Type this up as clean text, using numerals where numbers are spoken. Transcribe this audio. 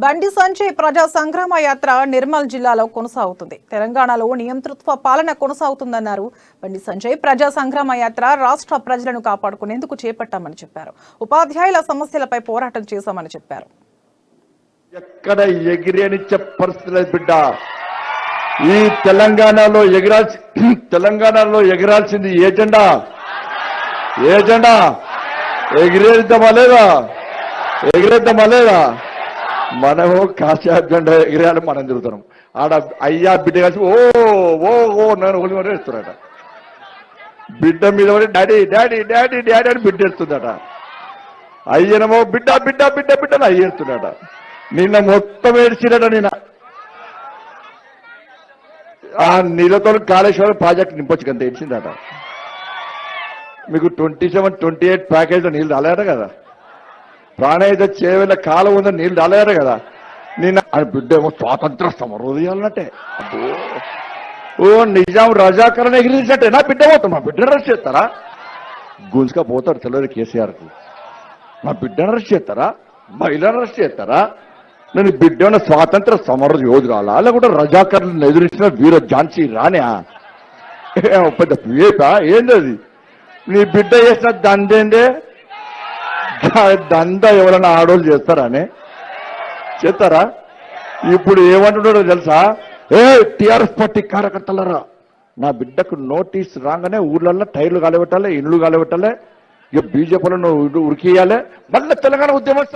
బండి సంజయ్ ప్రజా సంగ్రామ యాత్ర నిర్మల్ జిల్లాలో కొనసాగుతుంది. తెలంగాణలో నియంతృత్వ పాలన కొనసాగుతుందన్నారు బండి సంజయ్. ప్రజా సంగ్రామ యాత్ర రాష్ట్ర ప్రజలను కాపాడుకునేందుకు చేపట్టామని చెప్పారు. ఉపాధ్యాయుల సమస్యలపై పోరాటం చేశామని చెప్పారు. ఎక్కడ ఎగిరేనిచ్చే పరిస్థితులు బిడ్డ, ఈ తెలంగాణలో ఎగిరాల్సింది ఏజెండా ఎగిరేద్దామా లేదా మనము కాశా జెండా ఎగిరేయాలి. మనం తిరుగుతున్నాం ఆడ అయ్యా బిడ్డ కలిసి ఓ ఓ ఓ నేను ఒళ్ళు ఎత్తున్నాడట. బిడ్డ మీద పడి డాడీ డాడీ డాడీ డాడీ అని బిడ్డ ఎడుతుందట. అయ్యనమో బిడ్డ బిడ్డ బిడ్డ బిడ్డను అయ్య ఎడుతున్నాడ. నిన్న మొత్తం ఏడ్చినట. నిన్న ఆ నీళ్ళతో కాళేశ్వరం ప్రాజెక్ట్ నింపొచ్చు అంత ఏడ్చిందట. మీకు 27, 28 ప్యాకేజ్లో నీళ్ళు రాలేట కదా. ప్రాణాయుధ చేవేళ్ళ కాలం ఉందని నీళ్ళు రాలేరు కదా. నిన్న బిడ్డ ఏమో స్వాతంత్ర సమరోదయాలన్నట్టే. ఓ నిజాం రజాకరణ ఎగిరించినట్టే. నా బిడ్డ పోతాం, మా బిడ్డను అరెస్ట్ చేస్తారా? గుంజుగా పోతారు తెలియదు కేసీఆర్కి. మా బిడ్డను అరెస్ట్ చేస్తారా? మహిళను అరెస్ట్ చేస్తారా? నేను బిడ్డ ఉన్న స్వాతంత్ర సమర యోధురాలా లేకుంటే రజాకర్లను ఎదురించిన వీర ఝాన్సీ రానే? పెద్ద వేప ఏంది అది? నీ బిడ్డ చేసిన దందేందే? దంద ఎవరైనా ఆడోళ్ళు చేస్తారా? ఇప్పుడు ఏమంటున్నాడో తెలుసా? టిఆర్ఎస్ పార్టీ కార్యకర్తలరా, నా బిడ్డకు నోటీస్ రాగానే ఊర్లలో టైర్లు కాలబెట్టాలి, ఇండ్లు కాలబెట్టాలి, ఇక బీజేపీలో ఉరికేయాలి, మళ్ళీ తెలంగాణ ఉద్యమం